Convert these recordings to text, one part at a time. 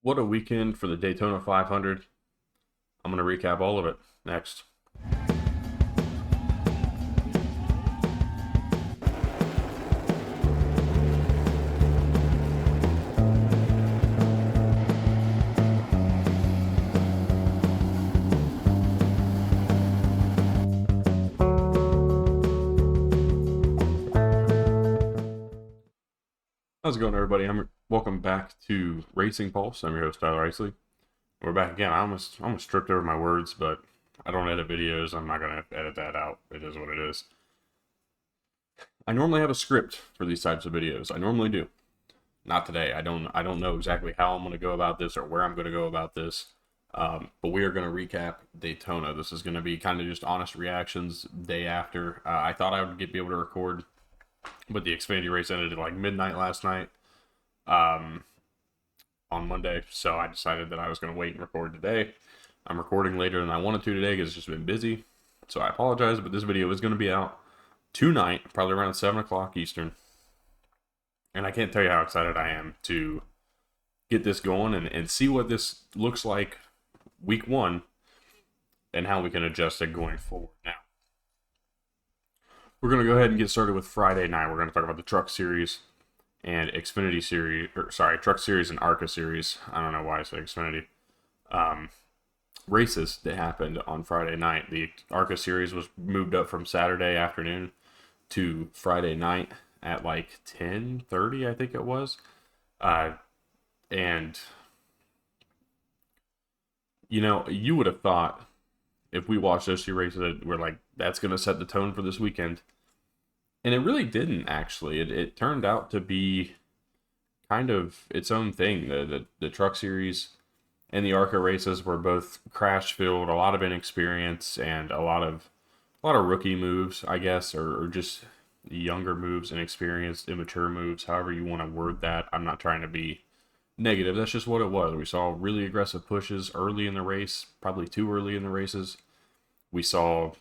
What a weekend for the Daytona 500. I'm going to recap all of it next. How's it going, everybody? Welcome back to Racing Pulse. I'm your host, Tyler Isley. We're back again. I almost tripped over my words, but I don't edit videos. I'm not going to edit that out. It is what it is. I normally have a script for these types of videos. I normally do. Not today. I don't know exactly how I'm going to go about this or where I'm going to go about this. But we are going to recap Daytona. This is going to be kind of just honest reactions day after. I thought I would be able to record, but the Xfinity race ended at like midnight last night on Monday, so I decided that I was going to wait and record today. I'm recording later than I wanted to today because it's just been busy, so I apologize, but this video is going to be out tonight, probably around 7 o'clock Eastern, and I can't tell you how excited I am to get this going and see what this looks like week one and how we can adjust it going forward. Now, we're going to go ahead and get started with Friday night. We're going to talk about the Truck Series and Xfinity Series, Truck Series and ARCA Series. I don't know why I said Xfinity. Races that happened on Friday night. The ARCA Series was moved up from Saturday afternoon to Friday night at like 10:30, I think it was. And, you know, you would have thought if we watched those two races that we're like, that's going to set the tone for this weekend. And it really didn't, actually. It turned out to be kind of its own thing. The Truck Series and the ARCA races were both crash-filled, a lot of inexperience, and a lot of rookie moves, I guess, or just younger moves, inexperienced, immature moves, however you want to word that. I'm not trying to be negative. That's just what it was. We saw really aggressive pushes early in the race, probably too early in the races. We saw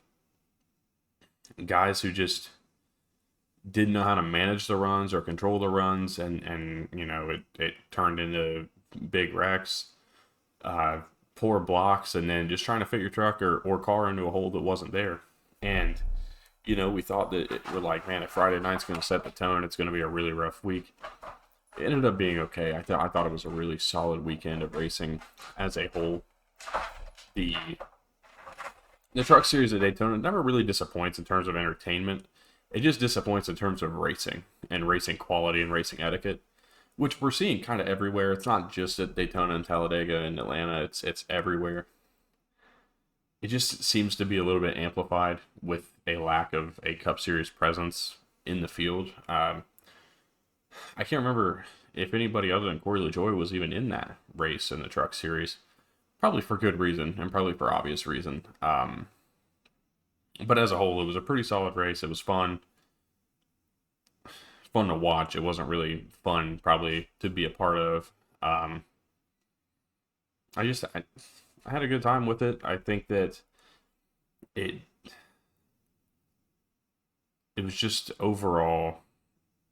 guys who just didn't know how to manage the runs or control the runs, and you know, it turned into big wrecks, poor blocks, and then just trying to fit your truck or car into a hole that wasn't there. And, you know, we thought that we're like, man, if Friday night's going to set the tone, it's going to be a really rough week. It ended up being okay. I thought it was a really solid weekend of racing as a whole. The Truck Series at Daytona never really disappoints in terms of entertainment. It just disappoints in terms of racing and racing quality and racing etiquette, which we're seeing kind of everywhere. It's not just at Daytona and Talladega and Atlanta. It's everywhere. It just seems to be a little bit amplified with a lack of a Cup Series presence in the field. I can't remember if anybody other than Corey LaJoie was even in that race in the Truck Series. Probably for good reason and probably for obvious reason. But as a whole, it was a pretty solid race. It was fun. Fun to watch. It wasn't really fun probably to be a part of. I had a good time with it. I think that it was just overall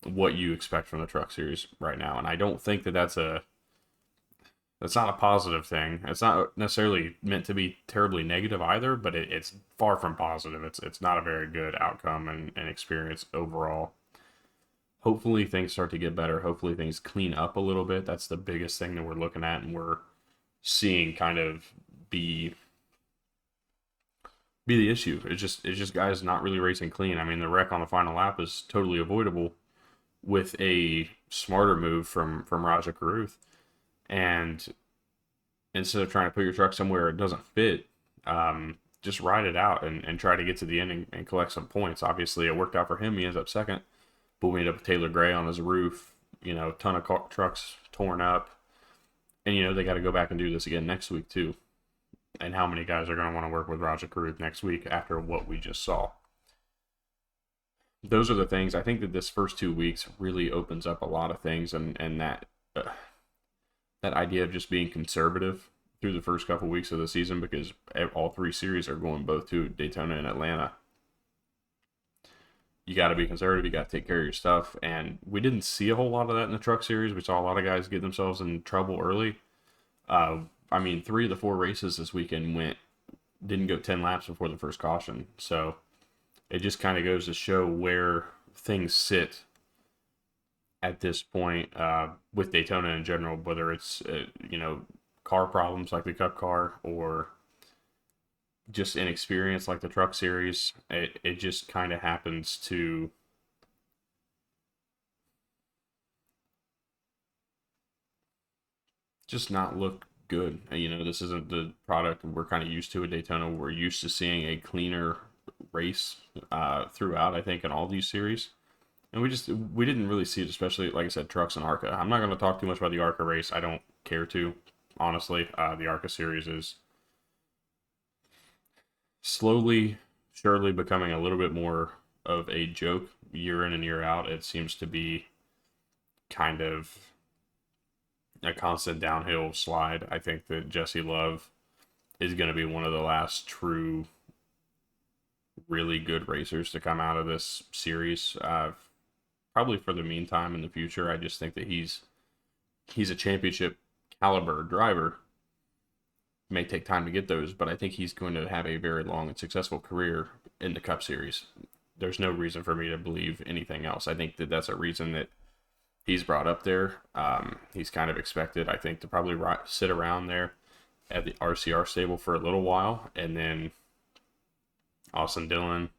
what you expect from the Truck Series right now, and I don't think that that's not a positive thing. It's not necessarily meant to be terribly negative either, but it's far from positive. It's not a very good outcome and experience overall. Hopefully things start to get better. Hopefully things clean up a little bit. That's the biggest thing that we're looking at and we're seeing kind of be the issue. It's just guys not really racing clean. I mean, the wreck on the final lap is totally avoidable with a smarter move from Raja Caruth. And instead of trying to put your truck somewhere it doesn't fit, just ride it out and try to get to the end and collect some points. Obviously, it worked out for him. He ends up second. But we ended up with Taylor Gray on his roof. You know, ton of trucks torn up. And, you know, they got to go back and do this again next week, too. And how many guys are going to want to work with Raja Caruth next week after what we just saw? Those are the things. I think that this first 2 weeks really opens up a lot of things. And that idea of just being conservative through the first couple weeks of the season, because all three series are going both to Daytona and Atlanta. You got to be conservative. You got to take care of your stuff. And we didn't see a whole lot of that in the Truck Series. We saw a lot of guys get themselves in trouble early. Uh, I mean, 3 of the 4 races this weekend didn't go 10 laps before the first caution. So it just kind of goes to show where things sit at this point with Daytona in general, whether it's car problems like the Cup car or just inexperience like the Truck Series. It just kind of happens to just not look good. This isn't the product we're kind of used to at Daytona. We're used to seeing a cleaner race throughout, I think, in all these series. And we didn't really see it, especially, like I said, trucks and ARCA. I'm not going to talk too much about the ARCA race. I don't care to, honestly. The ARCA series is slowly, surely becoming a little bit more of a joke year in and year out. It seems to be kind of a constant downhill slide. I think that Jesse Love is going to be one of the last true, really good racers to come out of this series. Probably for the meantime in the future. I just think that he's a championship caliber driver. May take time to get those, but I think he's going to have a very long and successful career in the Cup Series. There's no reason for me to believe anything else. I think that that's a reason that he's brought up there. He's kind of expected, I think, to probably sit around there at the RCR stable for a little while, and then Austin Dillon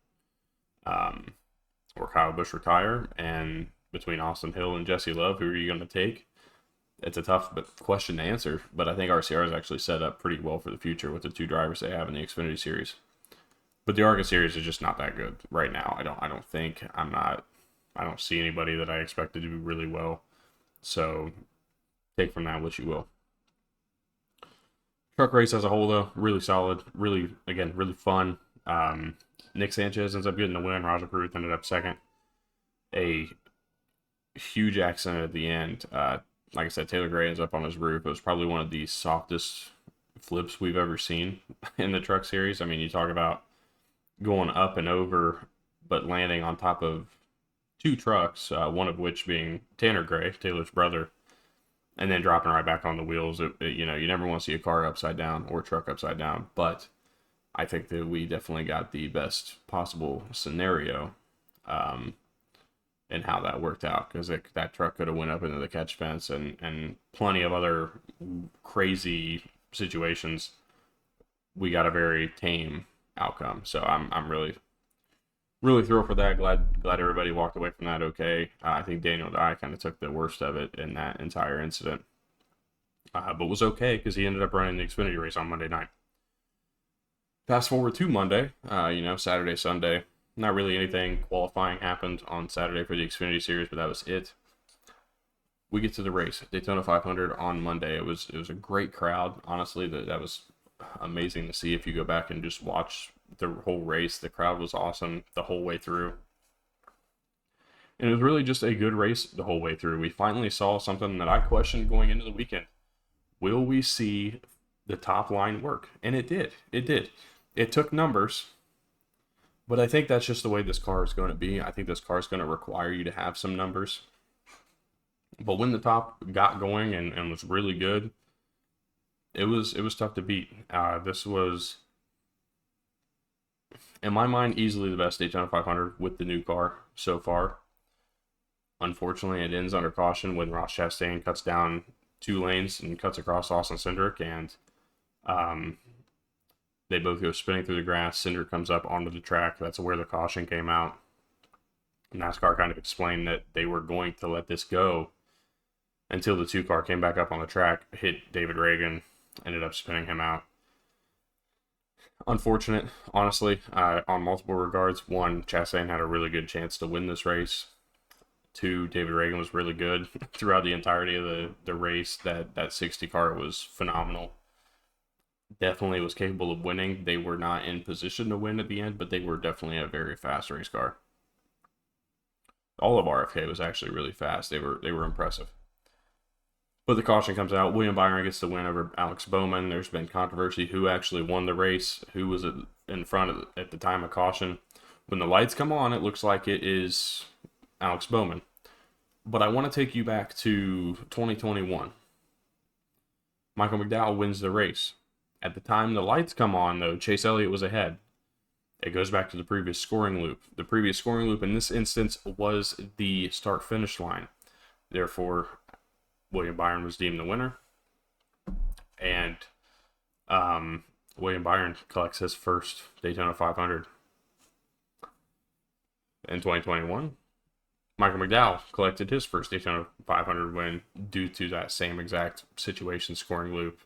or Kyle Busch retire. And between Austin Hill and Jesse Love, who are you going to take? It's a tough question to answer, but I think RCR is actually set up pretty well for the future with the 2 drivers they have in the Xfinity Series. But the ARCA Series is just not that good right now. I don't see anybody that I expected to do really well. So take from that what you will. Truck race as a whole, though, really solid. Really, again, really fun. Nick Sanchez ends up getting the win. Roger Carruth ended up second. A huge accident at the end. Like I said, Taylor Gray ends up on his roof. It was probably one of the softest flips we've ever seen in the Truck Series. I mean, you talk about going up and over, but landing on top of 2 trucks, one of which being Tanner Gray, Taylor's brother, and then dropping right back on the wheels. You never want to see a car upside down or a truck upside down, but I think that we definitely got the best possible scenario and how that worked out, because that truck could have went up into the catch fence and plenty of other crazy situations. We got a very tame outcome, so I'm really thrilled for that. Glad everybody walked away from that okay. I think Daniel Dye kind of took the worst of it in that entire incident, but was okay because he ended up running the Xfinity race on Monday night. Fast forward to Monday, Saturday, Sunday. Not really anything qualifying happened on Saturday for the Xfinity Series, but that was it. We get to the race, Daytona 500 on Monday. It was a great crowd. Honestly, that was amazing to see. If you go back and just watch the whole race, the crowd was awesome the whole way through. And it was really just a good race the whole way through. We finally saw something that I questioned going into the weekend. Will we see the top line work? And it did. It did. It took numbers. But I think that's just the way this car is going to be. I think this car is going to require you to have some numbers. But when the top got going and was really good, it was tough to beat. This was, in my mind, easily the best Daytona 500 with the new car so far. Unfortunately, it ends under caution when Ross Chastain cuts down 2 lanes and cuts across Austin Cindric, and they both go spinning through the grass. Cindric comes up onto the track. That's where the caution came out. NASCAR kind of explained that they were going to let this go until the 2 car came back up on the track, hit David Reagan, ended up spinning him out. Unfortunate, honestly, on multiple regards. 1, Chastain had a really good chance to win this race. 2, David Reagan was really good throughout the entirety of the race. That 60 car was phenomenal. Definitely was capable of winning. They were not in position to win at the end, but they were definitely a very fast race car. All of RFK was actually really fast. They were impressive. But the caution comes out. William Byron gets the win over Alex Bowman. There's been controversy who actually won the race, who was in front at the time of caution. When the lights come on, it looks like it is Alex Bowman. But I want to take you back to 2021. Michael McDowell wins the race. At the time the lights come on, though, Chase Elliott was ahead. It goes back to the previous scoring loop. The previous scoring loop in this instance was the start-finish line. Therefore, William Byron was deemed the winner. And William Byron collects his first Daytona 500. In 2021, Michael McDowell collected his first Daytona 500 win due to that same exact situation scoring loop.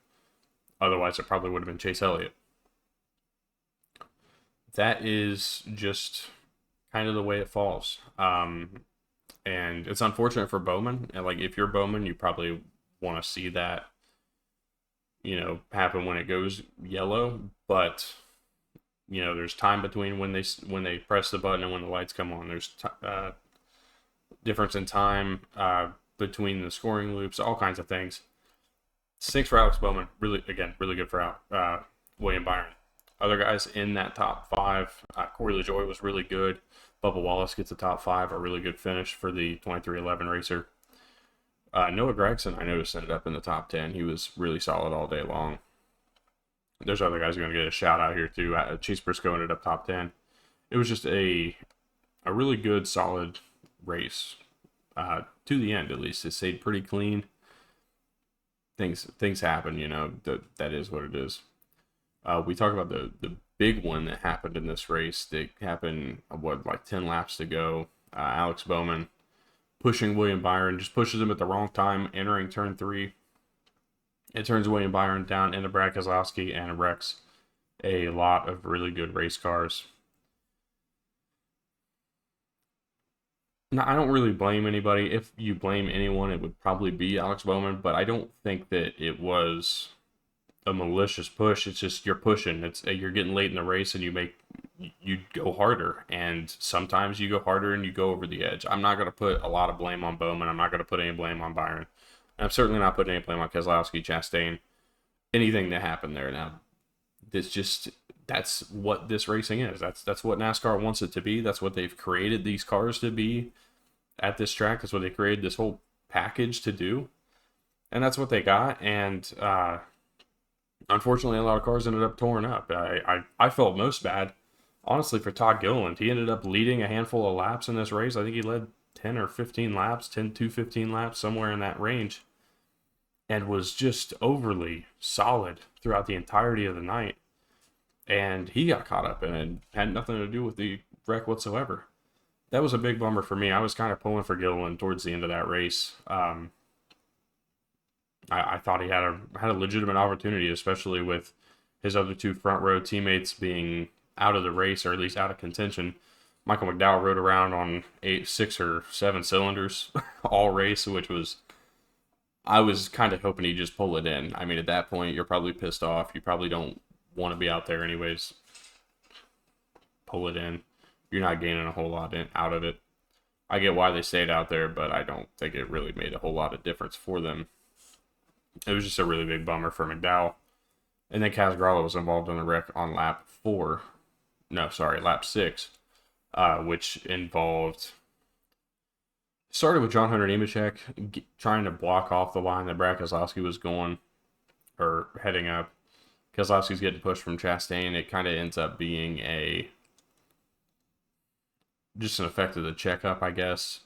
Otherwise, it probably would have been Chase Elliott. That is just kind of the way it falls. And it's unfortunate for Bowman. And like, if you're Bowman, you probably want to see that, happen when it goes yellow. But there's time between when they press the button and when the lights come on. There's difference in time between the scoring loops, all kinds of things. Stinks for Alex Bowman. Really good for William Byron. Other guys in that top 5, Corey LaJoie was really good. Bubba Wallace gets a top 5, a really good finish for the 2311 racer. Noah Gragson, I noticed, ended up in the top 10. He was really solid all day long. There's other guys going to get a shout out here too. Chase Briscoe ended up top 10. It was just a really good, solid race to the end. At least it stayed pretty clean. Things happen, that is what it is. We talk about the big one that happened in this race. That happened, 10 laps to go. Alex Bowman pushing William Byron, just pushes him at the wrong time, entering turn 3. It turns William Byron down into Brad Keselowski and wrecks a lot of really good race cars. Now, I don't really blame anybody. If you blame anyone, it would probably be Alex Bowman, but I don't think that it was a malicious push. It's just you're pushing. You're getting late in the race and you go harder, and sometimes you go harder and you go over the edge. I'm not going to put a lot of blame on Bowman. I'm not going to put any blame on Byron. I'm certainly not putting any blame on Keselowski, Chastain, anything that happened there. Now, that's what this racing is. That's what NASCAR wants it to be. That's what they've created these cars to be at this track. That's what they created this whole package to do. And that's what they got. And unfortunately, a lot of cars ended up torn up. I felt most bad, honestly, for Todd Gilliland. He ended up leading a handful of laps in this race. I think he led 10 or 15 laps, 10 to 15 laps, somewhere in that range, and was just overly solid throughout the entirety of the night. And he got caught up in it. Had nothing to do with the wreck whatsoever. That was a big bummer for me. I was kind of pulling for Gilliland towards the end of that race. I thought he had a legitimate opportunity, especially with his other 2 front row teammates being out of the race, or at least out of contention. Michael McDowell rode around on 6 or 7 cylinders all race, I was kind of hoping he'd just pull it in. I mean, at that point, you're probably pissed off. You probably don't want to be out there anyways. Pull it in. You're not gaining a whole lot out of it. I get why they stayed out there, but I don't think it really made a whole lot of difference for them. It was just a really big bummer for McDowell. And then Kaz Grala was involved in the wreck on lap 6, which started with John Hunter Nemechek trying to block off the line that Brad Keselowski was heading up. Keselowski's getting pushed from Chastain. It kind of ends up being just an effect of the checkup, I guess.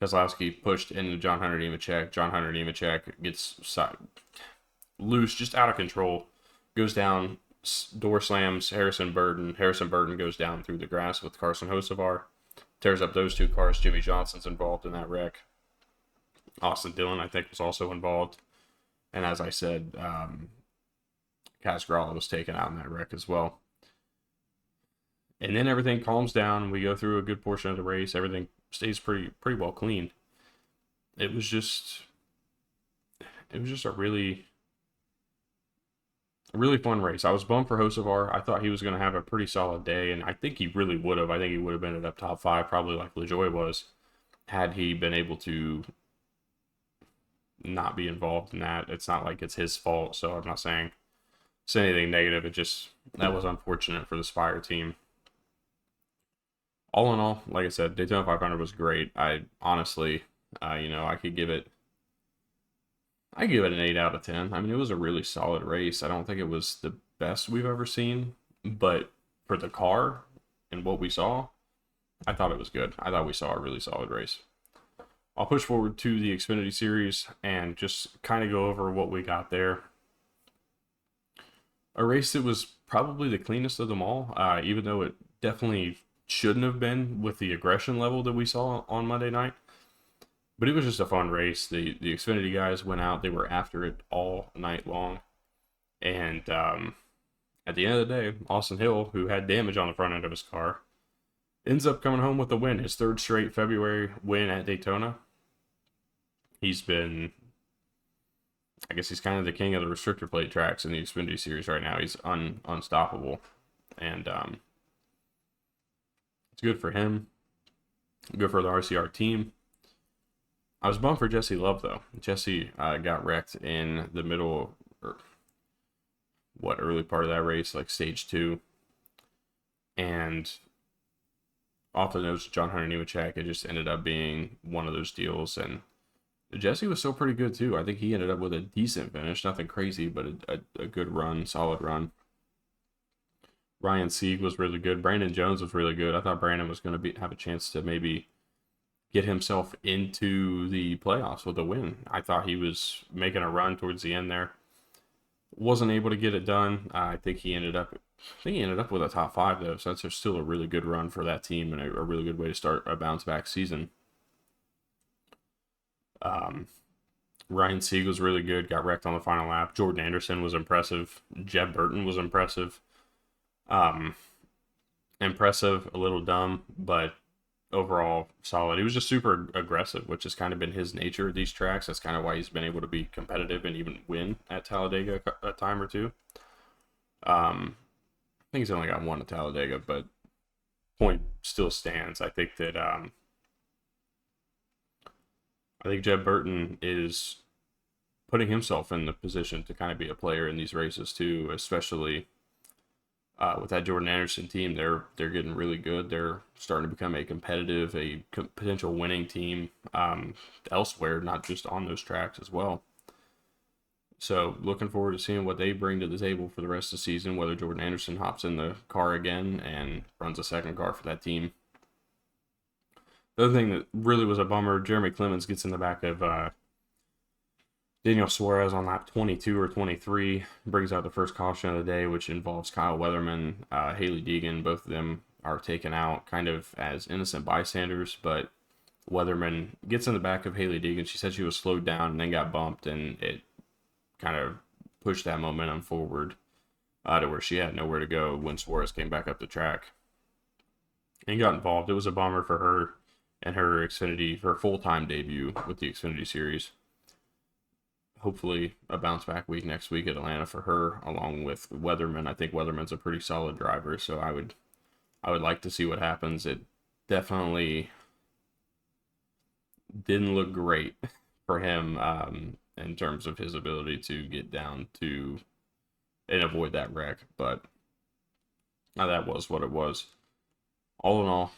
Keselowski pushed into John Hunter Nemechek. John Hunter Nemechek gets loose, just out of control. Goes down, door slams Harrison Burton. Harrison Burton goes down through the grass with Carson Hocevar. Tears up those 2 cars. Jimmy Johnson's involved in that wreck. Austin Dillon, I think, was also involved. And as I said, Kaz Grala was taken out in that wreck as well. And then everything calms down. We go through a good portion of the race. Everything stays pretty well clean. It was just a really fun race. I was bummed for Hocevar. I thought he was going to have a pretty solid day, and I think he really would have. I think he would have ended up top 5, probably like LaJoie was, had he been able to not be involved in that. It's not like it's his fault, so I'm not saying anything negative. That was unfortunate for the Spire team. All in all, like I said, Daytona 500 was great. I honestly, I could give it I give it an 8 out of 10. I mean, it was a really solid race. I don't think it was the best we've ever seen, but for the car and what we saw, I thought it was good. I thought we saw a really solid race. I'll push forward to the Xfinity Series and just kind of go over what we got there. A race that was probably the cleanest of them all, even though it definitely shouldn't have been with the aggression level that we saw on Monday night. But it was just a fun race. The Xfinity guys went out; they were after it all night long, and at the end of the day, Austin Hill, who had damage on the front end of his car, ends up coming home with the win. His third straight February win at Daytona. He's been, I guess he's kind of the king of the restrictor plate tracks in the Xfinity Series right now. He's unstoppable, and it's good for him. Good for the RCR team. I was bummed for Jesse Love, though. Jesse got wrecked in the middle, or early part of that race, like stage 2. And off the nose, John Hunter Nemechek, it just ended up being one of those deals. And Jesse was still pretty good, too. I think he ended up with a decent finish. Nothing crazy, but a good run, solid run. Ryan Sieg was really good. Brandon Jones was really good. I thought Brandon was going to have a chance to maybe get himself into the playoffs with a win. I thought he was making a run towards the end there. Wasn't able to get it done. I think he ended up with a top 5 though, so that's still a really good run for that team and a really good way to start a bounce back season. Ryan Sieg was really good. Got wrecked on the final lap. Jordan Anderson was impressive. Jeb Burton was impressive. Impressive, a little dumb, but overall solid. He was just super aggressive, which has kind of been his nature at these tracks. That's kind of why he's been able to be competitive and even win at Talladega a time or two. I think he's only got one at Talladega, but point still stands. I think that I think Jeb Burton is putting himself in the position to kind of be a player in these races too, especially with that Jordan Anderson team. They're getting really good. They're starting to become a competitive, potential winning team elsewhere, not just on those tracks as well. So looking forward to seeing what they bring to the table for the rest of the season, whether Jordan Anderson hops in the car again and runs a second car for that team. The other thing that really was a bummer, Jeremy Clemens gets in the back of Daniel Suarez on lap 22 or 23, brings out the first caution of the day, which involves Kyle Weatherman, Haley Deegan. Both of them are taken out kind of as innocent bystanders, but Weatherman gets in the back of Haley Deegan. She said she was slowed down and then got bumped, and it kind of pushed that momentum forward to where she had nowhere to go when Suarez came back up the track and got involved. It was a bummer for her and her full-time debut with the Xfinity Series. Hopefully a bounce back week next week at Atlanta for her, along with Weatherman. I think Weatherman's a pretty solid driver, so I would like to see what happens. It definitely didn't look great for him in terms of his ability to get down to and avoid that wreck, but that was what it was. All in all,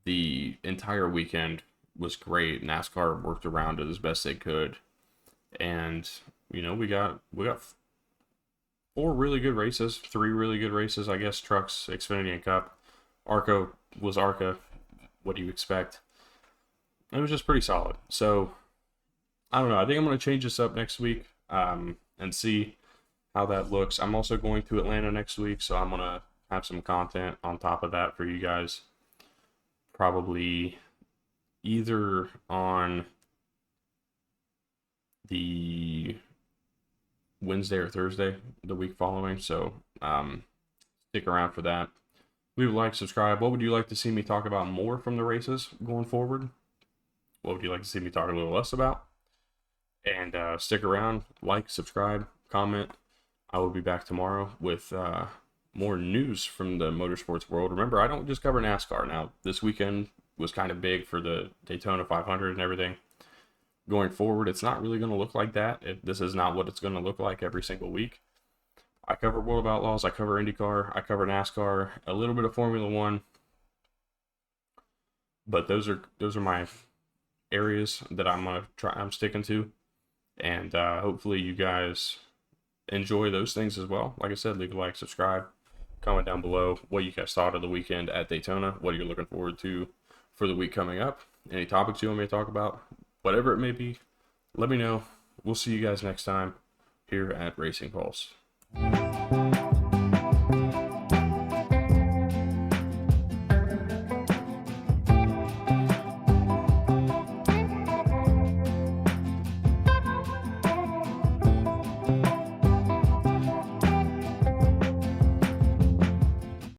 the entire weekend was great. NASCAR worked around it as best they could. And we got 4 really good races, 3 really good races, I guess. Trucks, Xfinity, and Cup. ARCA was ARCA. What do you expect? It was just pretty solid. So I don't know. I think I'm going to change this up next week and see how that looks. I'm also going to Atlanta next week, so I'm going to have some content on top of that for you guys. Probably either on the Wednesday or Thursday the week following. So stick around for that. Leave a like, subscribe. What would you like to see me talk about more from the races going forward? What would you like to see me talk a little less about? And stick around, like, subscribe, comment. I will be back tomorrow with more news from the motorsports world. Remember, I don't just cover NASCAR. Now, this weekend was kind of big for the Daytona 500 and everything. Going forward, it's not really going to look like that. This is not what it's going to look like every single week. I cover World of Outlaws, I cover IndyCar, I cover NASCAR, a little bit of Formula One. But those are my areas that I'm sticking to. And hopefully you guys enjoy those things as well. Like I said, leave a like, subscribe, comment down below what you guys thought of the weekend at Daytona, what you're looking forward to for the week coming up, any topics you want me to talk about, whatever it may be, let me know. We'll see you guys next time here at Racing Pulse.